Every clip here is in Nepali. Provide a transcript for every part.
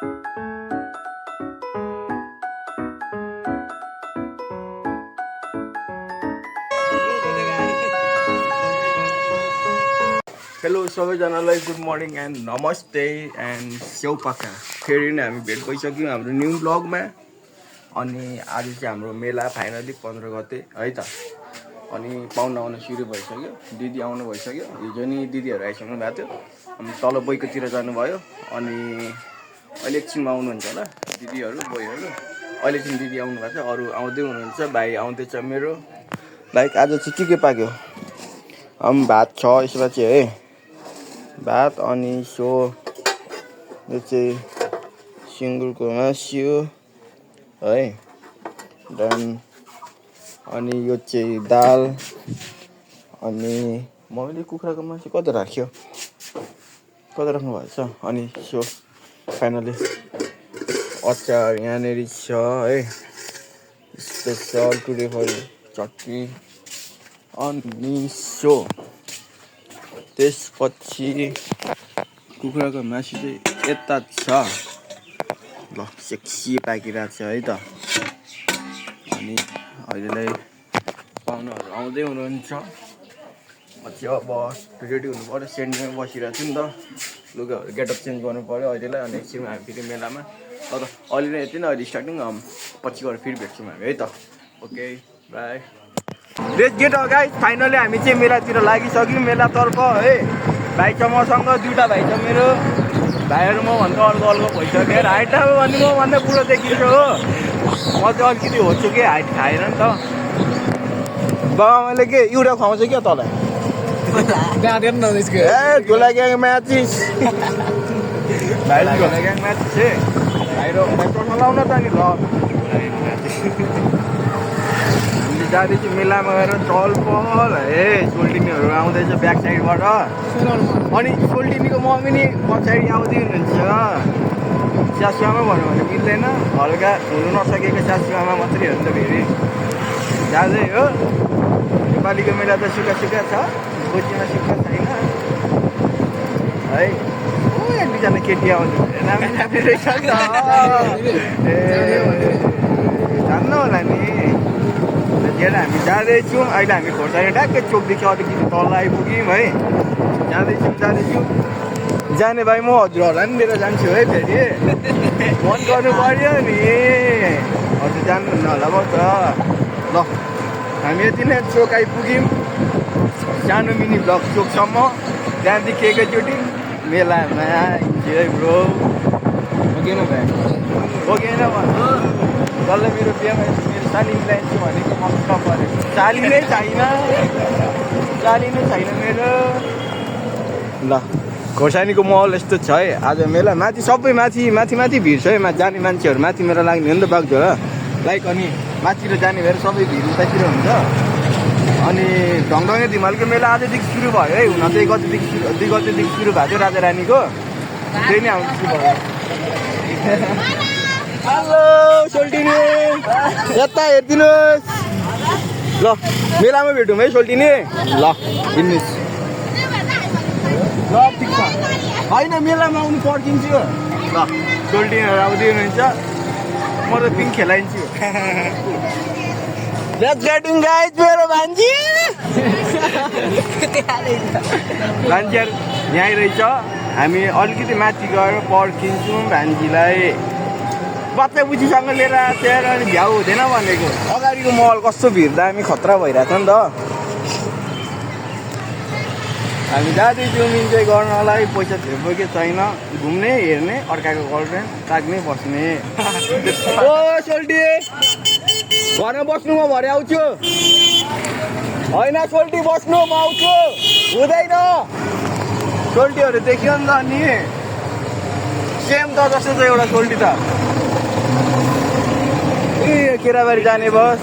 हेलो सबैजनालाई गुड मर्निङ एन्ड नमस्ते एन्ड स्यौपाखा फेरि नै हामी भेट भइसक्यौँ हाम्रो न्यू ब्लगमा। अनि आज चाहिँ हाम्रो मेला फाइनली 15 गते है त। अनि पाहुना आउन सुरु भइसक्यो, दिदी आउनु भइसक्यो। हिजो नि दिदीहरू आइसक्नु भएको थियो, अनि तल बैकोतिर जानुभयो। अनि अहिले एकछिनमा आउनुहुन्छ होला दिदीहरू बोइहरू। अहिले चाहिँ दिदी आउनु भएको छ, अरू आउँदै हुनुहुन्छ। भाइ आउँदैछ मेरो। लाइक आज चाहिँ के पाक्यो? भात छ यसमा चाहिँ है, भात अनि सो यो चाहिँ सिङ्गुरको मासु है, देन अनि यो चाहिँ दाल। अनि मैले कुखुराको मासु कता राख्यो, कता राख्नु भएको छ। अनि सो फाइनली अचार यहाँनिर छ है, स्पेसल टुडे फर चटनी। अनि सो त्यसपछि कुखुराको मासु चाहिँ यता छ ल, सेक्सी पाकिरहेको छ है त। अनि अहिलेलाई पाहुनाहरू आउँदै हुनुहुन्छ। म चाहिँ अब रेडी हुनु पऱ्यो, सेन्टरमा बसिरहेको छु नि त, लुगाहरू गेटअप चेन्ज गर्नु पऱ्यो अहिलेलाई। अनि एकछिनमा हामी फेरि मेलामा। तर अहिले नै यति नै, अहिले स्टार्टिङ, पछि गएर फेरि भेट्छौँ हामी है त। Okay bye. Let's get guys, finally हामी चाहिँ मेलातिर लागिसक्यौँ, मेलातर्फ है। भाइ छ मसँग, दुईवटा भाइ छ मेरो। भाइहरू मभन्दा अर्को भइसक्यो। हाइट अब भने मभन्दा बुढो देखिन्छ हो, म चाहिँ अलिकति होछु कि हाइट खाएर नि त। बाबाले के एउटा खुवाउँछ क्या तँलाई? ए झोला ग्याङ म्याचिस, भाइ झोला ग्याङ म्याचिस है। भाइरो चस्मा लाउन त नि ल। जाँदैछु मेलामा गएर चलपल है। सोल्टिनीहरू आउँदैछ ब्याक साइडबाट। अनि सोल्टिनीको मम्मी नि पछाडि आउँदै हुनुहुन्छ। सासुआमा भन्यो भने मिल्दैन, हल्का हुनु नसकेको सासुआमा मात्रै हो नि त फेरि। जाँदै हो, नेपालीको मेला त सुक्खा सुक्खा छ, गोजीमा सुक्खा छैन है। ओ एक दुईजना केटी आउँछ, राम्रो राम्रो रहेछ नि त। ए जान्नु होला नि। हामी जाँदैछौँ अहिले, हामी खोर्सानी ट्याक्कै चोकदेखि अलिकति तल आइपुग्यौँ है। जाँदैछौँ। जाने भाइ म हजुरहरूलाई पनि लिएर जान्छु है फेरि, मन गर्नु पऱ्यो नि। हजुर जान्नुहुन्न होला म त। ल हामी यति नै चोक आइपुग्यौँ, सानो मिनी ब्लक चोकसम्म। त्यहाँदेखि एकैचोटि मेलामा है ब्रो। ओकेन भाइ, ओकेन भन्नु डल्लै मेरो बिहामा मेरो साली मिलाइन्छु भनेको मक्का पऱ्यो। साली नै छैन मेरो। ल खोर्सानीको महल यस्तो छ है आज मेला। माथि सबै माथि भिड छ है। जाने मान्छेहरू माथि मेला लाग्ने हो नि त बागझोला लाइक। अनि माथितिर जाने भएर सबै भिड उतातिर हुन्छ। अनि ढङढङे धिमालको मेला आजदेखि सुरु भयो है। हुन चाहिँ 2 गतेदेखि सुरु भएको थियो राजा रानीको, त्यही नै आउँछ भयो। हेलो सोल्टिनी, यता हेरिदिनुहोस् ल। मेलामा भेटौँ है सोल्टिनी। ल हिँड्नुहोस् ल, ठिक छ। होइन मेलामा आउनु पर्खिन्छु ल। सोल्टिनीहरू आउँदै हुनुहुन्छ, म त पिङ खेलाइन्छु। लेट्स गेटिङ गाइज मेरो भान्जी। भान्जीहरू यहीँ रहेछ। हामी अलिकति माथि गएर पर्खिन्छौँ भान्जीलाई। बच्चा बुच्चीसँग लिएर आएर अनि भ्याउ हुँदैन भनेको। अगाडिको महल कस्तो भिड दामी खतरा भइरहेको छ नि त। हामी जाँदैछौँ इन्जोय गर्नलाई। पैसा धेरै के छैन, घुम्ने हेर्ने, अर्काको गर्लफ्रेन्ड ताक्ने बस्ने। ओ सोल्टी घरमा बस्नु, म भरे आउँछु। होइन सोल्टी बस्नु, म आउँछु। हुँदैन, सोल्टीहरू देखियो नि त। अनि सेम त जस्तो छ एउटा सोल्टी त। ए केराबारी जाने बस,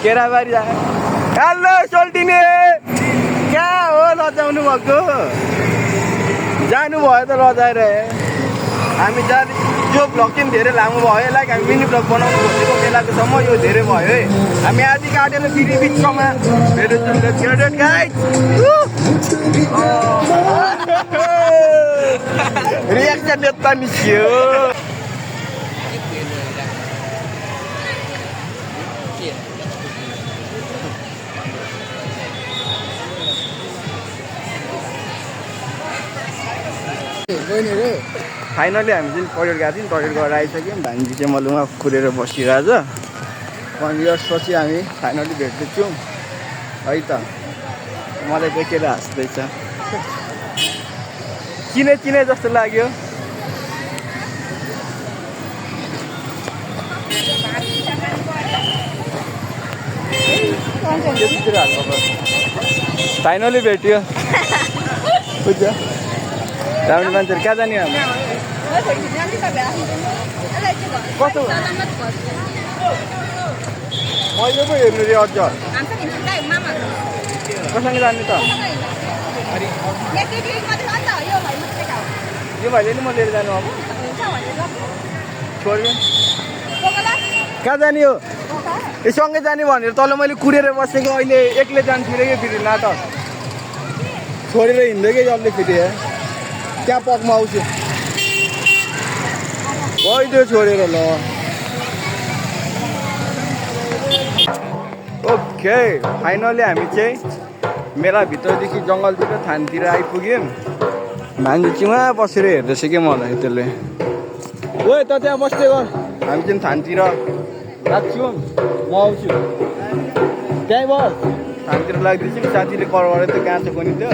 केराबारी जाने। हेलो सोल्टिनी, कहाँ हो लजाउनु भएको? जानुभयो त लजाएर। हामी जाने यो भ्लग चाहिँ धेरै लामो भयो। लाइक हामी मिनी भ्लग बनाउनु खोजेको मेलाको सम्म यो धेरै भयो है। हामी आधी काटेर फेरि बिचमा भेट्छौँ गाइस। रियाक्सन यता निस्क्यो। फाइनली हामी चाहिँ टोइलेट गएको थियौँ टोइलेट गएर आइसक्यौँ भान्जी चाहिँ मलुमा कुरेर बसिरहेछ 1 इयर्सपछि हामी फाइनली भेट्दैछौँ है त मलाई देखेर हाँस्दैछ चिने चिने जस्तो लाग्यो फाइनली भेट्यो बुझ्छ राम्रो मान्छेहरू कहाँ जाने हामी कस्तो मैले पो हेर्नु रे अझ कसँग जाने त यो भाइले नि म लिएर जानु अब छोड्यो कहाँ जाने हो यो सँगै जाने भनेर तल मैले कुरेर बसेको अहिले एक्लै जान्छु रे फेरि ना त छोडेर हिँड्दै कि जसले फेरि त्यहाँ पकमा आउँछु भइदियो छोडेर ल ओके फाइनली हामी चाहिँ मेलाभित्रदेखि जङ्गलतिर थानतिर आइपुग्यौँ भान्जी चाहिँ उहाँ बसेर हेर्दैछ क्या मलाई त्यसले ओ त त्यहाँ बस्दै गर हामी चाहिँ थानतिर लाग्छौँ म आउँछु त्यहीँ बस थानतिर लाग्दैछु साथीले कल गरेर त्यो कहाँ छ कोनि त्यो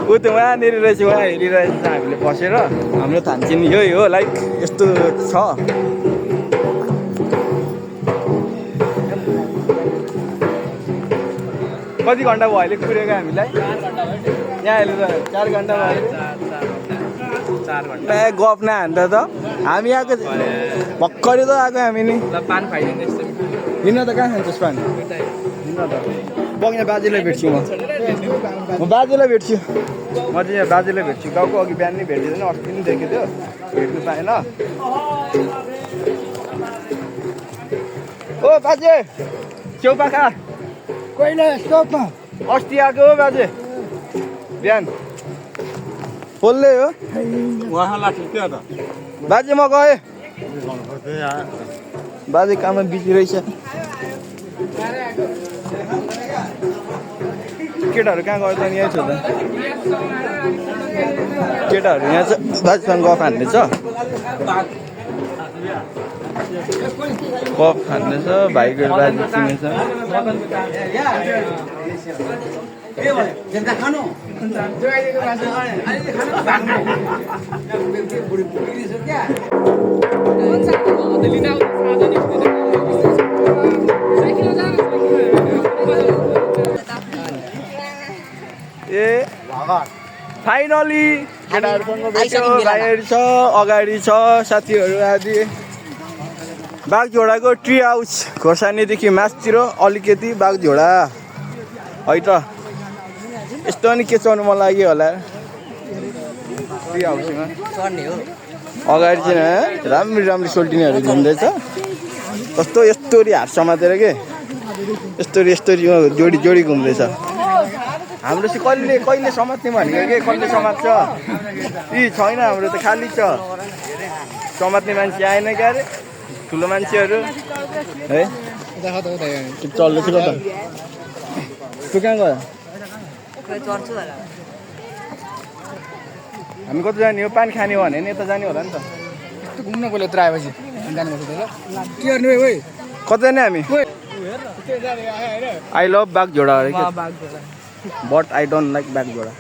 ऊ त उहाँनिर रहेछ उहाँ हेरिरहेछ हामीले बसेर हाम्रो थान चाहिँ यही हो लाइक यस्तो छ कति घन्टा भयो अहिले कुरेको हामीलाई यहाँ अहिले त 4 घन्टा भयो गफ नहान्छ त हामी आएको भर्खरै त आएको हामी नि हिँड्न त कहाँ खान्छस् पानी हिँड्न त बग्ने बाजेलाई भेट्छु म बाजेलाई भेट्छु म चाहिँ यहाँ बाजेलाई भेट्छु गाउँको अघि बिहान नै भेटिँदैन अस्ति पनि देखेको थियो भेट्नु पाएन ओ बाजे छेउपाखा कहिले सोध्नु अस्ति आएको हो बाजे बिहान बोल्दै हो बाजे म गएँ बाजे काममा बिजी रहेछ केटाहरू कहाँ गयो त यहीँ छ त केटाहरू यहाँ छ बाजेसँग गफ हान्दैछ गफ हान्दैछ भाइको बाजे चिनेछ ए फाइनली केटाहरूसँग भेट्यो भाइहरू छ अगाडि छ साथीहरू आदि बागझोडाको ट्री हाउस खोर्सानीदेखि मासतिर अलिकति बागझोडा है त यस्तो नि के चढ्नु मन लाग्यो होला ट्री हाउसमा अगाडि चाहिँ राम्री राम्री सोल्टिनीहरू घुम्दैछ कस्तो यस्तोरी हात समातेर के यस्तोरी जोडी जोडी घुम्दैछ हाम्रो चाहिँ कहिले समात्ने भनेको के कहिले समात्छ यी छैन हाम्रो त खाली छ समात्ने मान्छे आएन क्या अरे ठुलो मान्छेहरू है चल्दैछ त तँ कहाँ गयो हामी कता जाने हो पानी खाने हो भने नि यता जाने होला नि त घुम्न गयो यत्रो आएपछि के गर्ने भाइ कता जाने हामी आई लभ बागझोडा अरे but I don't like Bagjhoda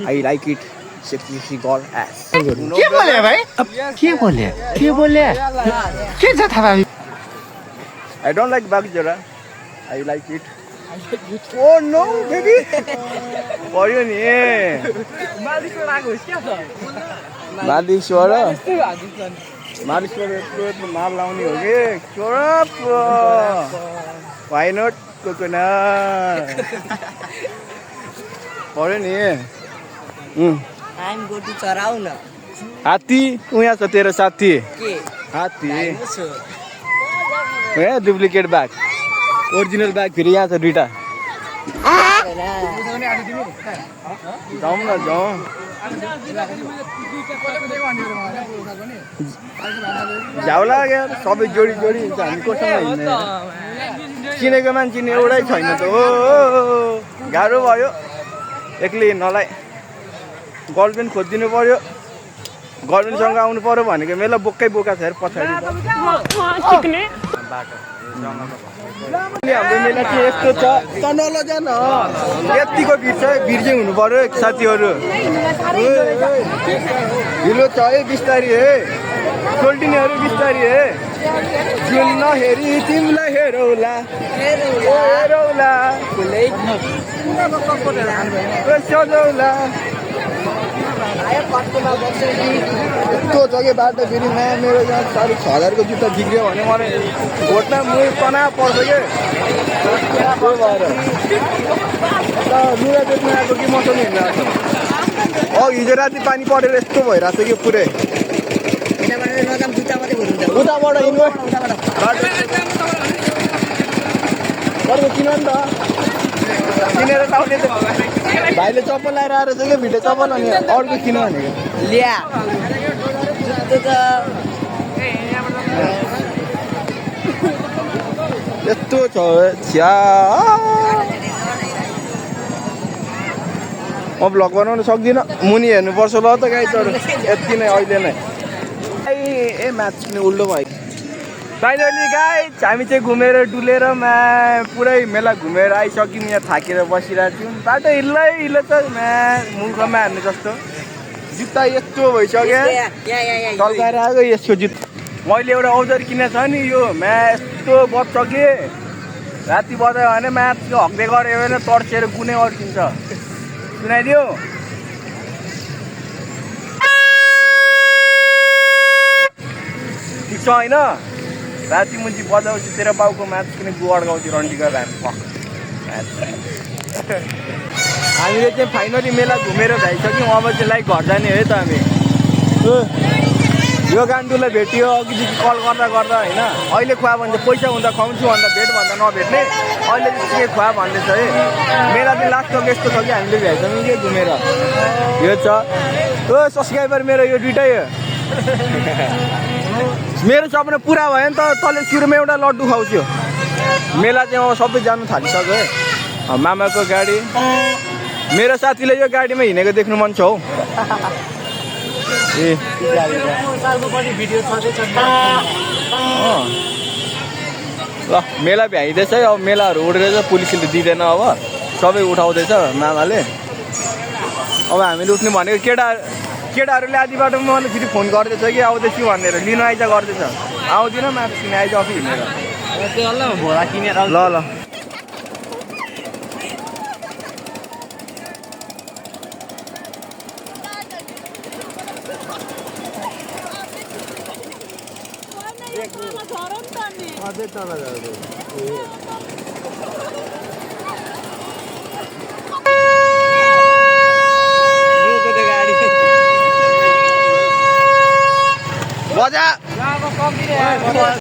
I like it sexy girl एस के बोले भाइ के बोले के छ थाहा I don't like Bagjhoda I like it oh no baby पर्यो नि मालिश्वर यत्रो माल लाउने हो कि चोरप वाइ नट कोकोनट पर्यो नि हात्ती उहाँ छ तेरो साथी हात्ती ए डुप्लिकेट ब्याग ओरिजिनल ब्याग फेरि यहाँ छ 2टा जाउँ न जाउँ झ्याउ लाग्यो सबै जोडी जोडी हुन्छ हामी कोसँग हिँड्ने चिनेको मान्छे नि एउटै छैन त हो गाह्रो भयो एक्लै हिँड्नलाई गर्लफ्रेन्ड खोजिदिनु पर्यो गर्लफ्रेन्डसँग आउनु पर्यो भनेको मेला बोक्कै बोका छ अरे पछाडि हाम्रो मेला चाहिँ यस्तो छ तनल जान यतिको भिड छ भिड चाहिँ हुनु पर्यो साथीहरू ढिलो छ है बिस्तारी है सोल्टिनेहरू बिस्तारी है जुन नहेरी तिमीलाई हेरौला हेरौला सजौला यस्तो जग्गा बाटो फेरि नयाँ मेरो यहाँ 6,500 को जुत्ता बिग्रियो भने मलाई घोट्न मुख तनाव पर्छ कि त्यो भएर लुगा बेच्नु आएको कि मसँग हिँडिरहेको छ हिजो राति पानी परेर यस्तो भइरहेको छ कि पुरै उताबाट हिँड्नु अर्को किन नि त किनेर लाउने त भाइले चप्पल लगाएर आएर चाहिँ क्या भिडियो चप्पल अनि अर्को किन भनेको ल्या यस्तो छ छ्या म भ्लग बनाउन सक्दिनँ मुनि हेर्नुपर्छ ल त गाइजहरू यति नै अहिले नै ए म्याच किन उल्टो भयो फाइनली गाइज हामी चाहिँ घुमेर डुलेर पुरै मेला घुमेर आइसक्यौँ यहाँ थाकेर बसिरहेको थियौँ बाटो हिल्लै छ मुखमा हान्ने जस्तो जुत्ता यस्तो भइसक्यो टल्काएर आएको यसको जुत्ता मैले एउटा औजार किनेको छ नि यो यस्तो बज्छ कि राति बजायो भने म्याचको हक्दै गऱ्यो भने तर्सेर कुनै अड्किन्छ सुनाइदियो ठिक छ होइन राति मुन्ची बजाउँछु तेरो बाउको म्याच पनि गु अड्काउँछु रन्डी गरेर हामीले चाहिँ फाइनली मेला घुमेर भइसक्यौँ अब चाहिँ लाइक घर जाने है त हामी यो गान्डुलाई भेटियो अघिदेखि कल गर्दा गर्दा होइन अहिले खुवा भन्छ पैसा हुँदा खुवाउँछु भन्दा भेट भन्दा नभेट्ने अहिले चाहिँ के खुवा भन्दैछ है मेला चाहिँ लास्टको यस्तो छ कि हामीले भ्याइसक्यौँ कि घुमेर यो छ ओ सब्सक्राइबर मेरो यो दुइटै हो मेरो सपना पुरा भयो नि त तँले सुरुमा एउटा लड्डु खुवाउँछु मेला चाहिँ अब सबै जानु थालिसक्यो है मामाको गाडी मेरो साथीले यो गाडीमा हिँडेको देख्नु मन छ हौ ए ल मेला भ्याइँदैछ है अब मेलाहरू उडेर पुलिसले दिँदैन अब सबै उठाउँदैछ मामाले अब हामीले उठ्नु भनेको केटाहरूले आधी बाटोमा मलाई फेरि फोन गर्दैछ कि आउँदैछु भनेर लिनु आइज गर्दैछ आउँदिनँ माथि किन आइज अफि हिँडेर भोला किनेर ल ल अझै तल गाडी बजा